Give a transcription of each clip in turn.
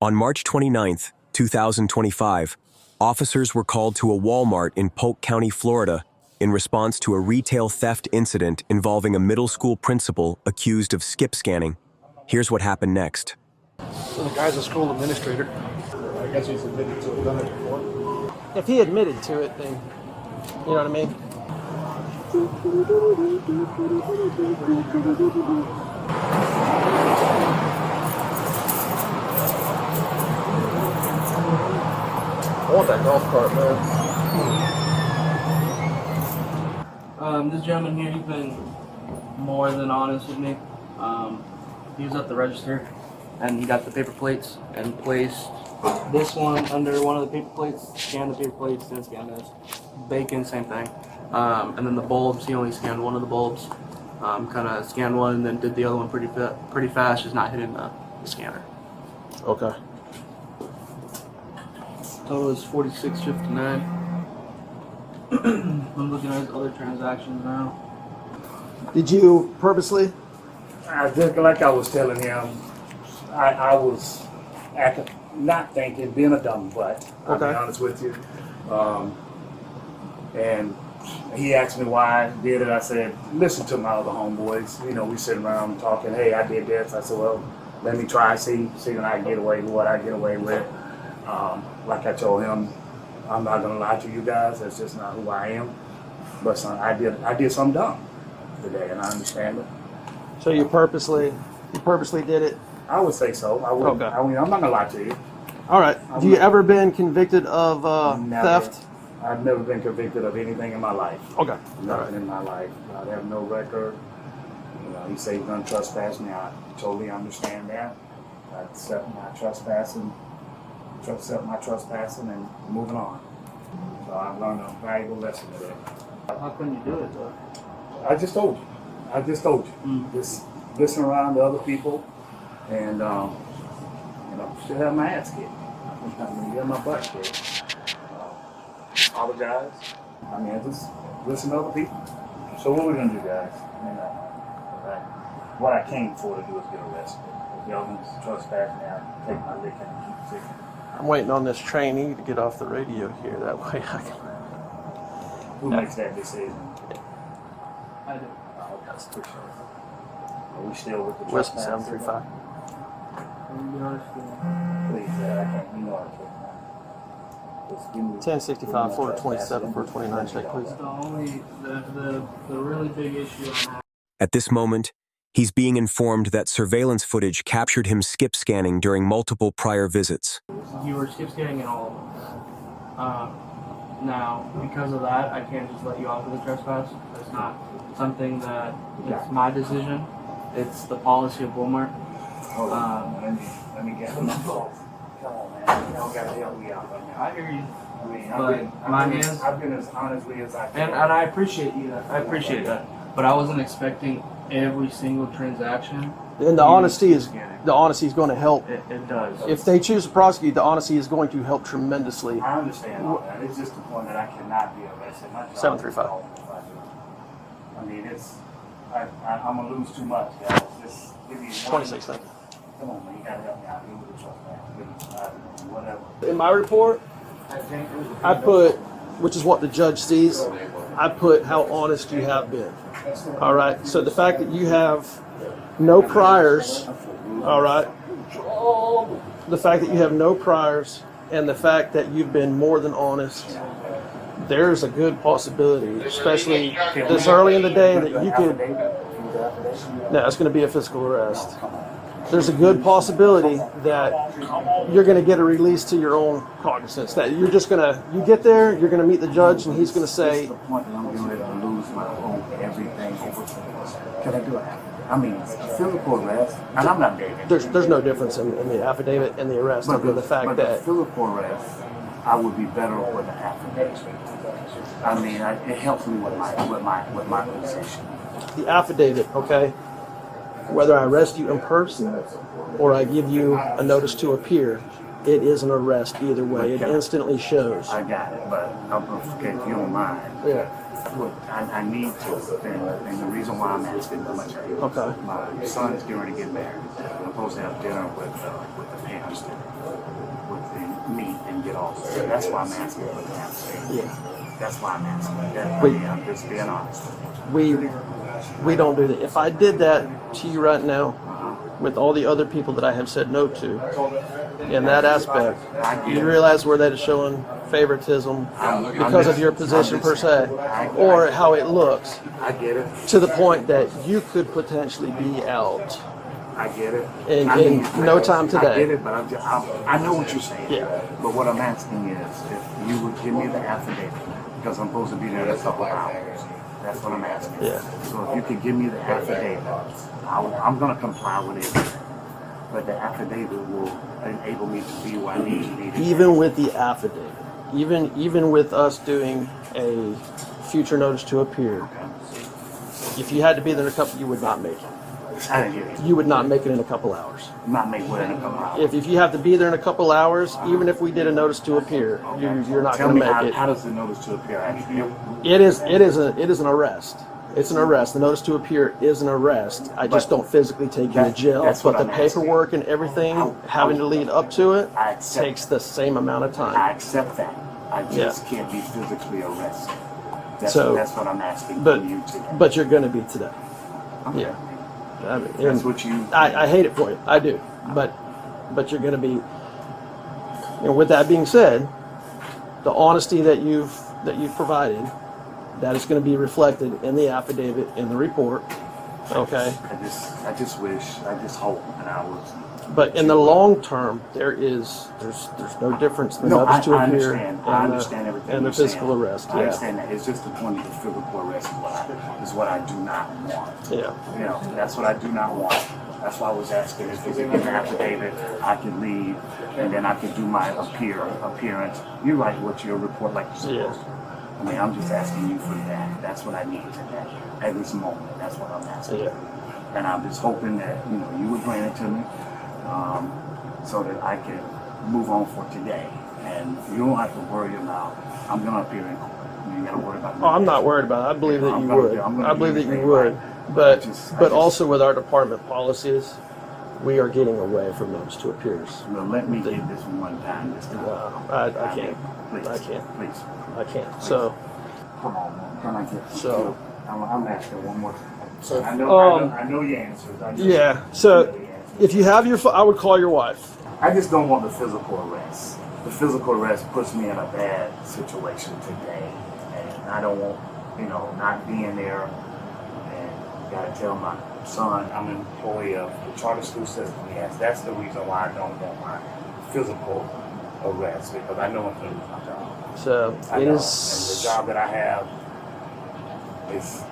On March 29, 2025, officers were called to a Walmart in Polk County, Florida, in response to a retail theft incident involving a middle school principal accused of skip scanning. Here's what happened next. So the guy's a school administrator. I guess he's admitted to have done it before. If he admitted to it, then, you know what I mean? I want that golf cart, man. This gentleman here, he's been more than honest with me. He was at the register and he got the paper plates and placed this one under one of the paper plates, scanned the paper plates, then scanned this. Bacon, same thing. And then the bulbs, he only scanned one of the bulbs. Kind of scanned one and then did the other one pretty fast, just not hitting the scanner. Okay. Total is $46.59. I'm looking at his other transactions now. Did you purposely? Just like I was telling him, I was acting, not thinking, being a dumb butt. I'll be honest with you. And he asked me why I did it. I said, listen to my other homeboys. You know, we sitting around talking, hey, I did this. I said, well, let me try, see when I get away with what I get away with. Like I told him, I'm not gonna lie to you guys. That's just not who I am. But son, I did something dumb today, and I understand it. So you purposely did it? I would say so. I would. Okay. I mean, I'm not gonna lie to you. All right. Have you ever been convicted of theft? I've never been convicted of anything in my life. Okay. Nothing in my life. I have no record. You know, he said he's done trespassing. I totally understand that. I accept my trespassing. Accept my trespassing and moving on. So I've learned a valuable lesson today. How can you do it though? I just told you. Just listen around to other people and, still have my ass kicked. I mean, get my butt kicked. Apologize. I mean, just listen to other people. So what we're gonna do, guys? What I came for to do is get arrested. If y'all gonna trespass me, I'll take my lick and keep ticking. I'm waiting on this trainee to get off the radio here. That way I can. Who makes that decision? I do. Oh, that's for sure. Are we still with the West trespass? 735. I'm be honest with you. Please, I can't. You know I can't. Just give me- 1065, Florida 27, 429, check please. The really big issue I have. At this moment, he's being informed that surveillance footage captured him skip scanning during multiple prior visits. You were skip scanning in all of them. Now, because of that, I can't just let you off with a trespass. It's not something that it's my decision. It's the policy of Walmart. Hold on. Let me get him. Come on, man. You don't gotta help me out right now. I hear you. I mean, But I've been as honestly as I can. And I appreciate you. I appreciate that. But I wasn't expecting every single transaction. And the honesty is going to help. It does. If they choose to prosecute, the honesty is going to help tremendously. I understand all that. It's just the point that I cannot be arrested. My job 735. is all I mean, I'm gonna lose too much, guys. Just give me 26 seconds. Come on, man. You gotta help me out. Give me the trespass. Whatever. In my report, I put, which is what the judge sees, I put how honest you have been. All right. So the fact that you have no priors, all right, the fact that you have no priors and the fact that you've been more than honest, there's a good possibility, especially this early in the day, that you could, no, it's going to be a physical arrest. There's a good possibility that you're going to get a release to your own cognizance. That you're just going to, you get there, you're going to meet the judge, and he's going to say, the point that I'm getting ready to lose my home, everything. Can I do it? I mean, physical arrest, and I'm not dating. there's no difference in the affidavit and the arrest, other than the fact that the physical arrest, I would be better off with an affidavit. I mean, it helps me with my position. the affidavit, okay, whether I arrest you in person or I give you a notice to appear, it is an arrest either way. It instantly shows. I got it, but if you don't mind, Yeah. I need to, and the reason why I'm asking so much, Okay. my son's getting ready to get married. I'm supposed to have dinner with the parents. it all, sir. That's why I'm asking for the affidavit. Yeah. That's why I'm asking. Definitely, I'm just being honest. We don't do that. If I did that to you right now, with all the other people that I have said no to, in that aspect, you realize where that is showing favoritism because of your position per se, or how it looks, I get it. to the point that you could potentially be out I get it. in no time I get today. it, but I know what you're saying. Yeah. But what I'm asking is if you would give me the affidavit, because I'm supposed to be there in a couple of hours. That's what I'm asking. Yeah. So if you could give me the affidavit, I'm going to comply with it. But the affidavit will enable me to be where I need to be today. Even with the affidavit, even with us doing a future notice to appear, if you had to be there in a couple, you would not make it. I didn't hear you. You would not make it in a couple hours. Not make what in a couple of hours. If you have to be there in a couple hours, even if we did a notice to appear, you're not Tell going me to make it. how does the notice to appear actually? It is an arrest. It's an arrest. The notice to appear is an arrest. I just don't physically take you to jail. That's But what the I'm asking. paperwork and everything having to lead up to it I accept- takes the same amount of I time. accept that. I just can't be physically arrested. That's what I'm asking But from you today. but you're going to be today. Okay. Yeah. I mean, That's and what you. I hate it for you. I do. But you're going to be. With that being said, the honesty that you've provided, that is going to be reflected in the affidavit, in the report. Okay. I just wish, I just hope, and I was. But in the long term, there's no difference in the No, notice to I appear understand. I understand everything and the you're saying. physical arrest. I understand that. It's just the point of the physical arrest is what I do not want. Yeah. You know, that's what I do not want. That's why I was asking if you could give an affidavit, I could leave, and then I could do my appearance. You write what your report like you're supposed to. I mean, I'm just asking you for that. That's what I need today, at this moment. That's what I'm asking. Yeah. And I'm just hoping that you would grant it to me, so that I can move on for today. And you don't have to worry about. I'm gonna appear in court. You ain't gotta worry about me. Oh, I'm not worried about it. I believe that I'm you gonna would. do- I'm gonna I do believe that you everything would. right. But also with our department policies, we are getting away from notice to appears. Well, let me get this one time. This time. I can't. Please. I can't. Please. I can't. So Come on, man. Can I get So- I'm asking one more time. So, I know your answers. I just- yeah. So if you have your, I would call your wife. I just don't want the physical arrest. The physical arrest puts me in a bad situation today, and I don't want, not being there. And gotta tell my son I'm an employee of the charter school system. Yes, that's the reason why I don't want my physical arrest, because I know I'm gonna lose my job. So I it know. is. And the job that I have is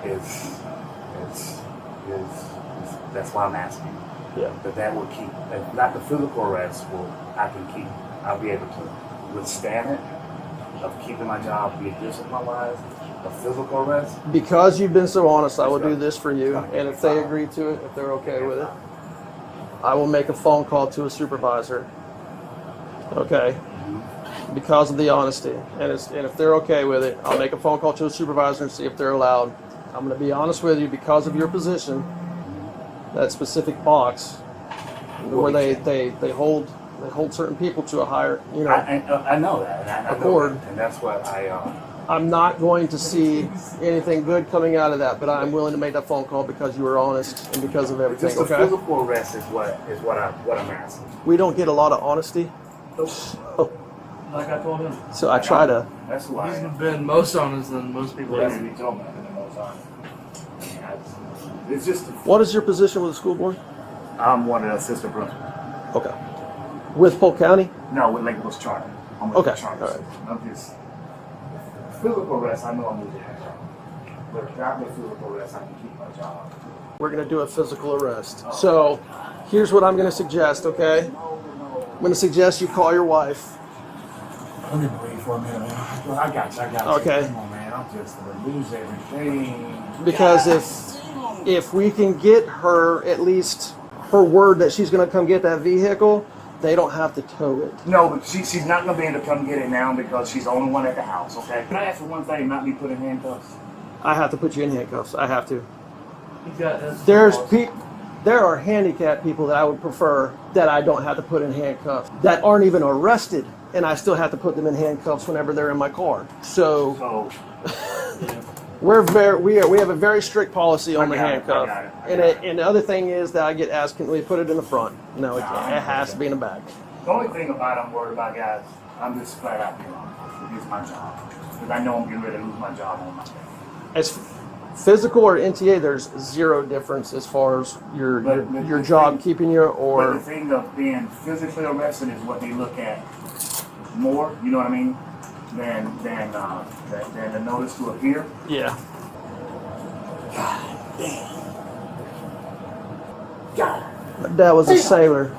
that's why I'm asking. Yeah. That will keep, if not the physical arrest, I'll be able to withstand it, of keeping my job, be discipline-wise. The physical arrest, Because you've been so honest, I will do this for you. And if they agree to it, if they're okay with it, I will make a phone call to a supervisor. Okay. Because of the honesty. And if they're okay with it, I'll make a phone call to a supervisor and see if they're allowed. I'm going to be honest with you, because of your position, that specific box where they hold certain people to a higher, I know that, and I know accord. that, and that's what I'm not going to see anything good coming out of that, but I'm willing to make that phone call because you were honest and because of everything. just the Okay. physical arrest is what I'm asking. We don't get a lot of honesty, Like I told him, so I try to. That's why. he's been most honest than most people. That's have. what he told me. I've been the most honest. It's just. What is your position with the school board? I'm one of the assistant principals. Okay. With Polk County? No, with Lake Woods Charter. I'm with Okay, the charter. all right. I'm just physical arrest. I know I'm losing my job, but without the physical arrest, I can keep my job. We're going to do a physical arrest. So here's what I'm going to suggest, okay? I'm going to suggest you call your wife. Let me breathe for a minute, man. I got you. Okay. Come on, man. I'm just gonna lose everything. Because if we can get her at least her word that she's going to come get that vehicle, they don't have to tow it. No, but she's not gonna be able to come get it now because she's the only one at the house. Okay. Can I ask for one thing? Not be put in handcuffs. I have to put you in handcuffs. I have to. He's got his. There's There are handicapped people that I would prefer that I don't have to put in handcuffs, that aren't even arrested, and I still have to put them in handcuffs whenever they're in my car. So we have a very strict policy on the handcuff. And the other thing is that I get asked, can we put it in the front? No, it can't. It has to be in the back. The only thing about I'm worried about, guys, I'm just flat out being honest. It's my job. Because I know I'm getting ready to lose my job on my day. As physical or NTA, there's zero difference as far as your job keeping you or... But the thing of being physically arrested is what they look at more, you know what I mean, than the notice to appear. Yeah. God damn. God. My dad was a sailor.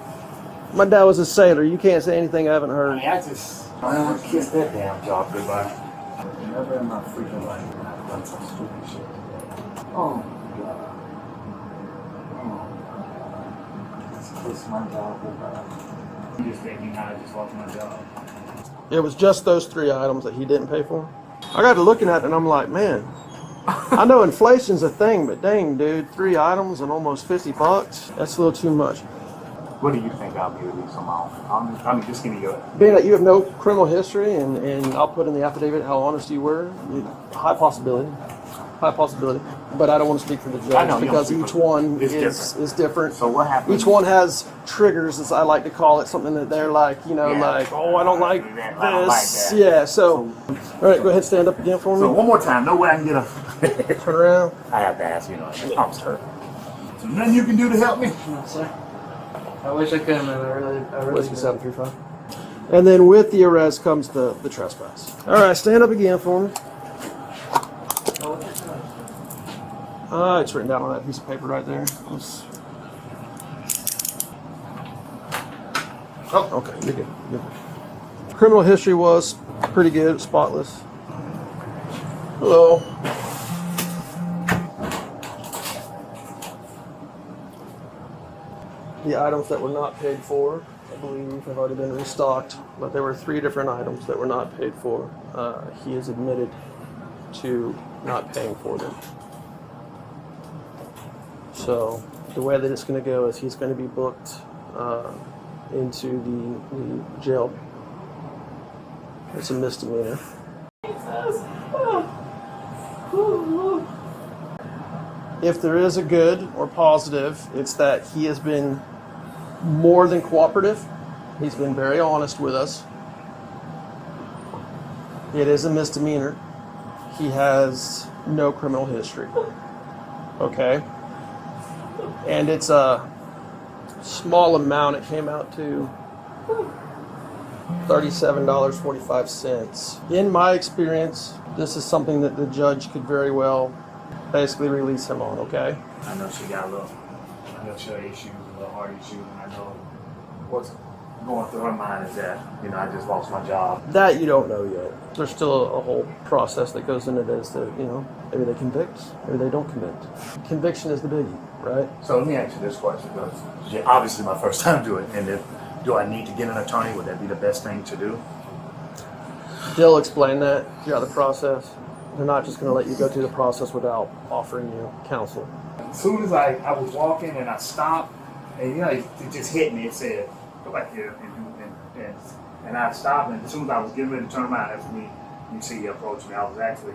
My dad was a sailor. You can't say anything I haven't I heard. mean, I want to kiss that damn job goodbye. Never in my freaking life have I done some stupid shit. Oh my God. Oh. Just kiss my job goodbye. You just thinking how I just lost my job. It was just those 3 items that he didn't pay for. I got to looking at it and I'm like, man, I know inflation's a thing, but dang, dude, 3 items and almost $50. That's a little too much. What do you think I'll be released somehow? I'm just giving you Being that you have no criminal history, and I'll put in the affidavit how honest you were, high possibility. But I don't want to speak for the judge because each one is different. So what happens? Each one has triggers, as I like to call it, something that they're like, like, oh, I don't like this. I don't like that. Yeah, so, all right, go ahead, stand up again for me. So one more time, no way I can get a... Turn around. I have to ask, I'm hurt. So nothing you can do to help me? No, sir. I wish I could, man. I really Whiskey 735. And then with the arrest comes the trespass. All right, stand up again for me. It's written down on that piece of paper right there. Oh, okay, you're good. Criminal history was pretty good, spotless. Hello. The items that were not paid for, I believe, have already been restocked, but there were 3 different items that were not paid for. He is admitted to not paying for them. So the way that it's going to go is he's going to be booked into the jail. It's a misdemeanor. If there is a good or positive, it's that he has been more than cooperative. He's been very honest with us. It is a misdemeanor. He has no criminal history. Okay? And it's a small amount. It came out to $37.45. In my experience, this is something that the judge could very well basically release him on, okay? I know she got a little issues, a little heart issues, and I know what's going through her mind is that, I just lost my job. That you don't know yet. There's still a whole process that goes into this that, maybe they convict, maybe they don't convict. Conviction is the biggie, right? So let me ask you this question, because obviously my first time doing it, and do I need to get an attorney? Would that be the best thing to do? They'll explain that throughout the process. They're not just going to let you go through the process without offering you counsel. As soon as I was walking and I stopped, and it just hit me. It said, go back here and I stopped, and as soon as I was getting ready to turn around, that's when you see you approach me. I was actually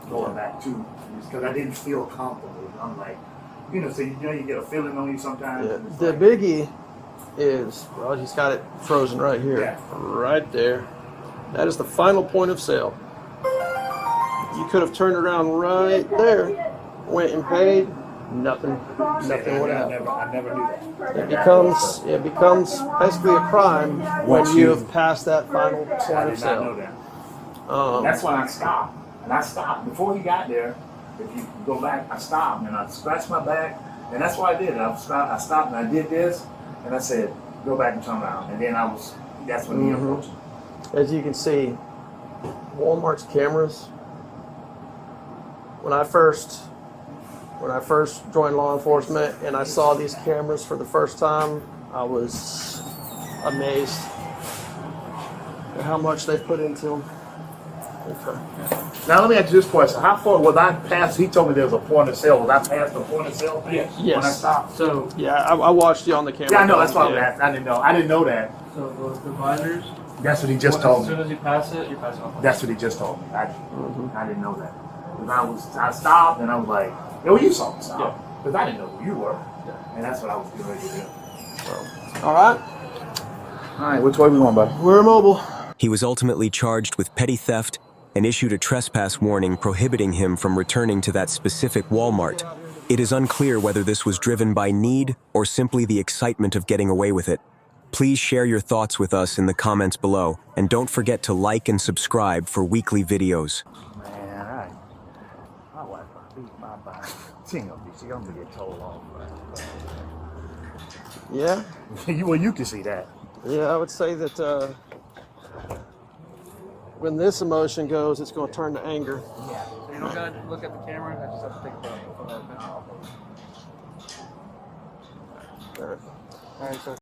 going back too, because I didn't feel comfortable. I'm like, so you get a feeling on you sometimes. Yeah. The biggie is, well, he's got it frozen right here. Yeah. Right there. That is the final point of sale. You could have turned around right there, went and paid, nothing would happen. I never knew that. It becomes basically a crime when you have passed that final point I of did not sale. know that. That's when I stopped. And I stopped. Before he got there, if you go back, I stopped and I scratched my back. And that's what I did. I stopped and I did this. And I said, go back and turn around. And then that's when he approached me. As you can see, Walmart's cameras, when I first joined law enforcement and I saw these cameras for the first time, I was amazed at how much they put into them. Okay. Now let me ask you this question: how far was I past? He told me there was a point of sale. Was I past the point of sale thing Yes. when I stopped? So Yeah, I watched you on the camera. Yeah, I know. That's why I was Yeah. asking. I didn't know. I didn't know that. So the dividers. That's what he just As told soon me. as you pass it, you're passing off. That's what he just told me. I didn't know that. Because I stopped and I was like, yo, you saw me stop. Because I didn't know who you were. And that's what I was getting ready to do. All right, All right, which way we going, buddy? we're mobile. He was ultimately charged with petty theft and issued a trespass warning prohibiting him from returning to that specific Walmart. It is unclear whether this was driven by need or simply the excitement of getting away with it. Please share your thoughts with us in the comments below, and don't forget to like and subscribe for weekly videos. Man, my wife beat my body. She ain't gonna get told off. Yeah, Well, you can see that. yeah. I would say that when this emotion goes, it's going to turn to anger. Yeah. So you don't gotta look at the camera. I just have to take the photo. All right. All right. So.